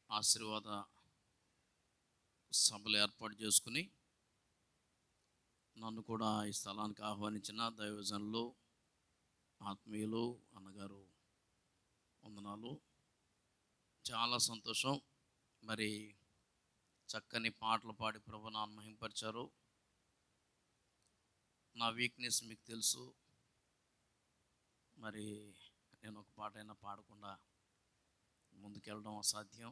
ఆశీర్వాద సభలు ఏర్పాటు చేసుకుని నన్ను కూడా ఈ స్థలానికి ఆహ్వానించిన దైవజనులు, ఆత్మీయులు, అన్నగారు వందనాలు. చాలా సంతోషం. మరి చక్కని పాటలు పాడి ప్రభు నాన్న మహింపరిచారు. నా వీక్నెస్ మీకు తెలుసు. మరి నేను ఒక పాట అయినా పాడకుండా ముందుకెళ్ళడం అసాధ్యం.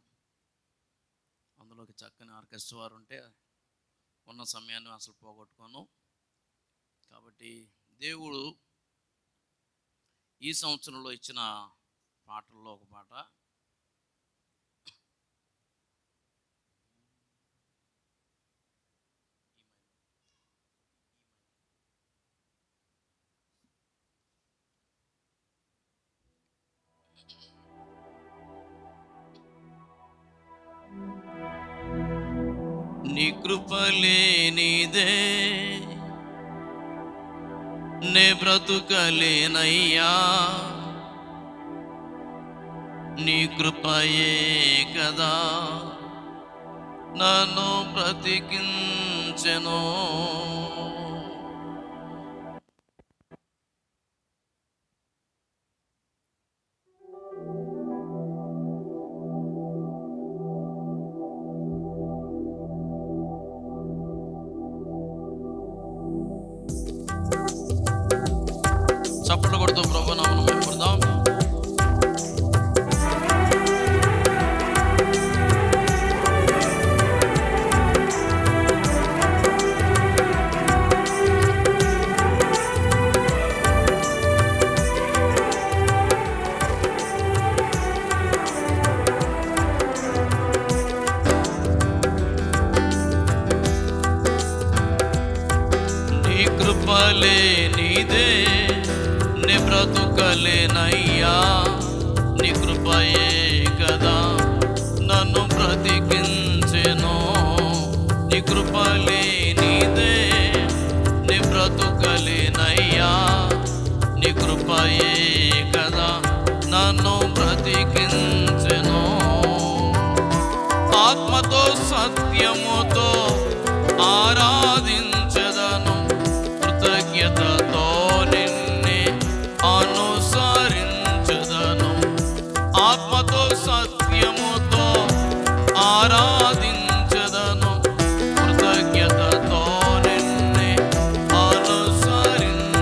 అందులోకి చక్కని ఆర్కెస్ట్రా వారు ఉంటే ఉన్న సమయాన్ని అసలు పోగొట్టుకోను. కాబట్టి దేవుడు ఈ సంవత్సరంలో ఇచ్చిన పాటల్లో ఒక పాట, నీ కృపలేనిదే నే బ్రతుకలేనయ్యా, నీ కృపయే కదా నన్ను బ్రతికించెను. చప్పట్లు కొడుతూ ప్రభు నామమున మహిమపడదాం. నీ కృపలే నీదే నే బ్రతుకలేనయ్యా, నీ కృపయే కదా నన్ను బ్రతికించెను. నీ కృపలే నీదే నే బ్రతుకలేనయ్యా, నీ కృపయే కదా నన్ను బ్రతికించెను. ఆత్మతో సత్యముతో ఆరాధించెదను, కృతజ్ఞతతో నిన్నే అనుసరించెదను. ఆత్మతో సత్యముతో ఆరాధించెదను, కృతజ్ఞతతో నిన్నే అనుసరించెదను.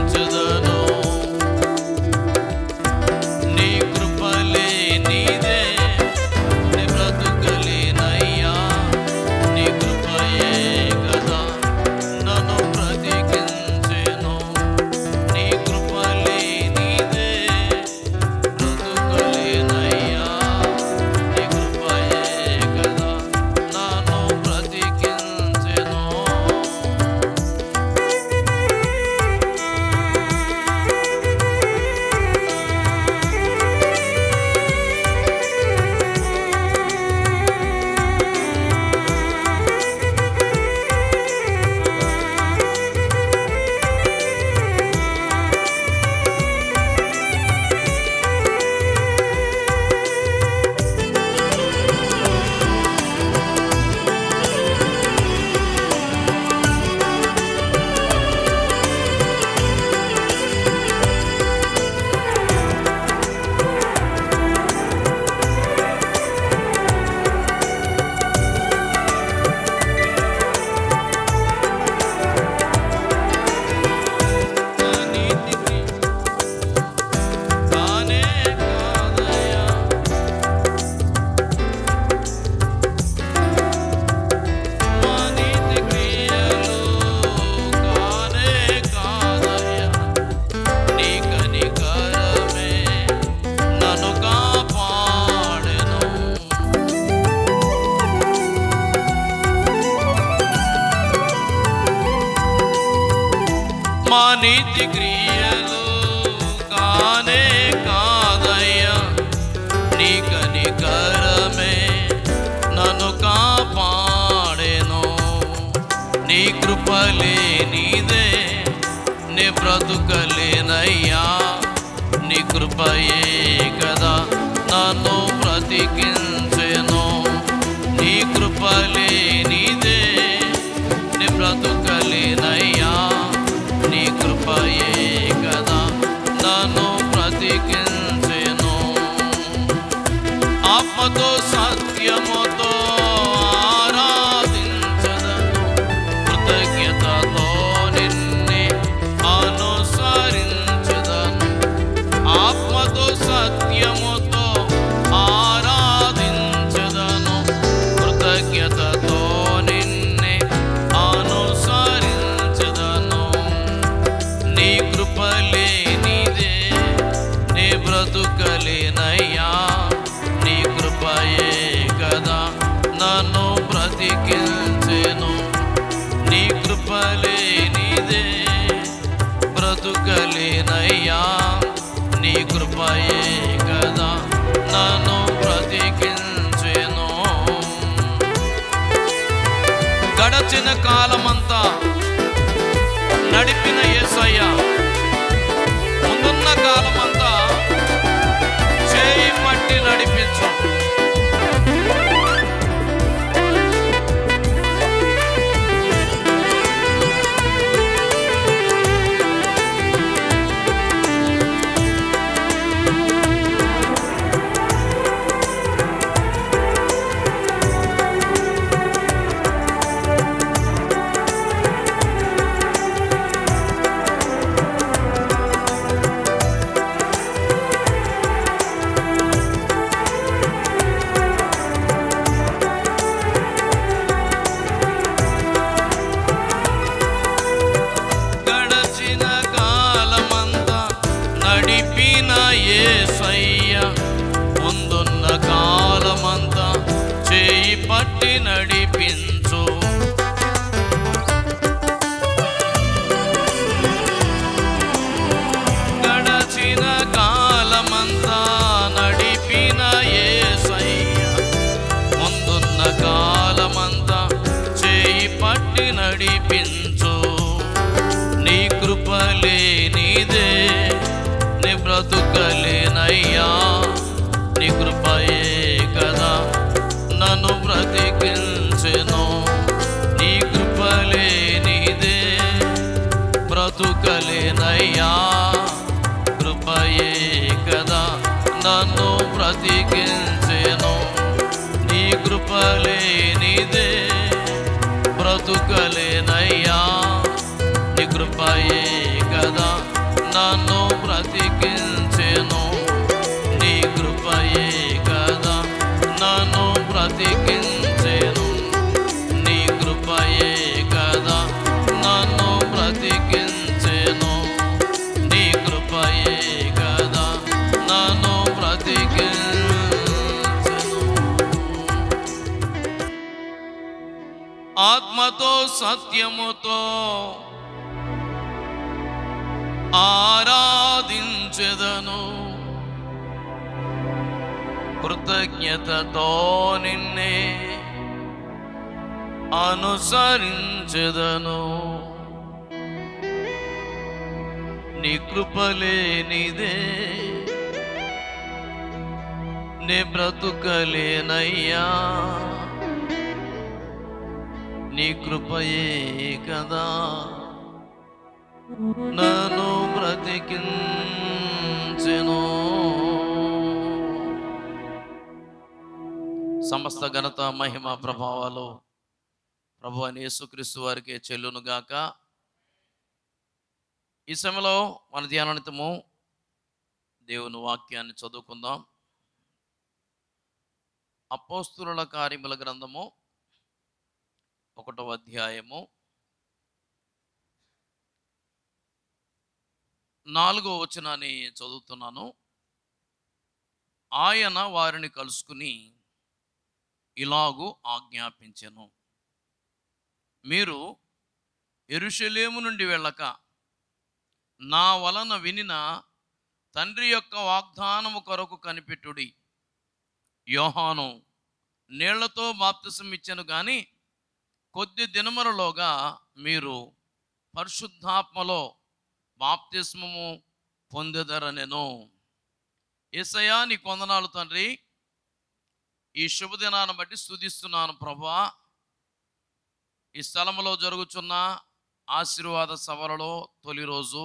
నీ కృపలే నీదే నే బ్రతుకలేనయ్యా, నీ కృపయే కదా నన్ను బ్రతికించెను. నీ కృపలే నీదే బ్రతుకలేనయ్యా, నీ కృపయే కదా నన్ను బ్రతికించెను. మా నీతి క్రియలు కానే కాదయ్యా, నీ కనికరమే నన్ను కాపాడెను. నీ కృపలే నీదే నే బ్రతుకలేనయ్యా, నీ కృపయే కదా నన్ను బ్రతికించెను. ఆత్మతో సత్యముతో ఆరాధించదను, కృతజ్ఞతతో నిన్నే అనుసరించదను. ఆత్మతో సత్యముతో ఆరాధించదను, కృతజ్ఞతతో నిన్నే అనుసరించదను. నీ కృపలేనిదే నీ బ్రతుకలేనయ్యా, నీ కృపయే కదా నన్ను బ్రతికించెను. నీ కృపలేనిదే బ్రతుకలేనయ్యా, నీ కృపయే కదా నన్ను బ్రతికించెను. గడచిన కాలమంతా నడిపిన యేసయ్య, ముందున్న కాలమంతా చేయి పట్టి నడిపించు. యేసయ్య, ముందున్న కాలమంతా చేయి పట్టి నడిపించు. గడచిన కాలమంతా నడిపిన యేసయ్య, ముందున్న కాలమంతా చేయి పట్టి నడిపించు. నీ కృపలేనిదే నీ బ్రతుకలేనయ్యా, నీ కృపయే కదా నన్ను బ్రతికించెను. నీ కృపలేనిదే బ్రతుకలేనయ్యా, కృపయే కదా నన్ను బ్రతికించెను. నీ కృపలేనిదే బ్రతుకలేనయ్యా, నీ కృపయే కదా నన్ను బ్రతికించెను. నీ కృపయే కదా నన్ను బ్రతికించెను. నీ కృపయే కదా నన్ను బ్రతికించెను. నీ కృపయే కదా నన్ను బ్రతికించెను. ఆత్మతో సత్యముతో ఆరాధించెదను, కృతజ్ఞతతో నిన్నే అనుసరించెదను. నీ కృపలేనిదే నే బ్రతుకలేనయ్యా, నీ కృపయే కదా నన్ను బ్రతికించెను. సమస్త ఘనత మహిమ ప్రభావాలు ప్రభువైన యేసుక్రీస్తు వారికి చెల్లునుగాక. ఈ సమయంలో మన ధ్యానానితము దేవుని వాక్యాన్ని చదువుకుందాం. అపోస్తలుల కార్యముల గ్రంథము 1వ అధ్యాయము 4వ వచనాన్ని చదువుతున్నాను. ఆయన వారిని కలుసుకుని ఇలాగూ ఆజ్ఞాపించెను, మీరు యెరూషలేము నుండి వెళ్ళక నా వలన వినిన తండ్రి యొక్క వాగ్దానము కొరకు కనిపెట్టుడి. యోహాను నీళ్లతో బాప్తిసం ఇచ్చెను గాని కొద్ది దినములలోగా మీరు పరిశుద్ధాత్మలో బాప్తిస్మము పొందెదరనెను. యేసయ్యా నీ కొందనాలు తండ్రి, ఈ శుభదినాన్ని బట్టి స్తుతిస్తున్నాను ప్రభువా. ఈ స్థలంలో జరుగుతున్న ఆశీర్వాద సభలలో తొలి రోజు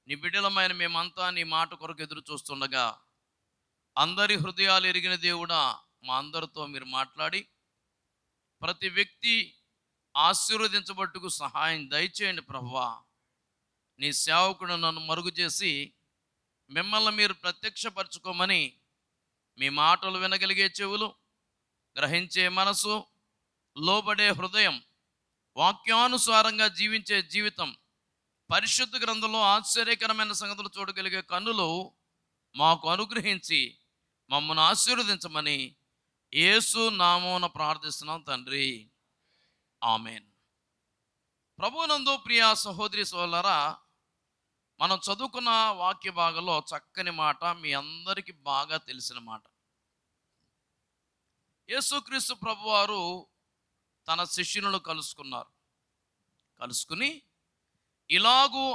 నీ బిడ్డలమైన మేమంతా నీ మాట కొరకు ఎదురు చూస్తుండగా అందరి హృదయాలు ఎరిగిన దేవుడా, మా అందరితో మీరు మాట్లాడి ప్రతి వ్యక్తి ఆశీర్వదించబట్టుకు సహాయం దయచేయండి ప్రభువా. నీ సేవకుడు నన్ను మరుగు చేసి మిమ్మల్ని మీరు ప్రత్యక్షపరచుకోమని, మీ మాటలు వినగలిగే చెవులు, గ్రహించే మనసు, లోబడే హృదయం, వాక్యానుసారంగా జీవించే జీవితం, పరిశుద్ధ గ్రంథంలో ఆశ్చర్యకరమైన సంగతులు చూడగలిగే కన్నులు మాకు అనుగ్రహించి మమ్మల్ని ఆశీర్వదించమని యేసు నామమున ప్రార్థిస్తున్నాం తండ్రి, ఆమెన్. ప్రభువునందు ప్రియ సహోదరి సోదరులారా, మనం చదువుకున్న వాక్య భాగంలో చక్కని మాట, మీ అందరికీ బాగా తెలిసిన మాట. యేసుక్రీస్తు ప్రభువారు తన శిష్యులను కలుసుకున్నారు. కలుసుకుని ఇలాగూ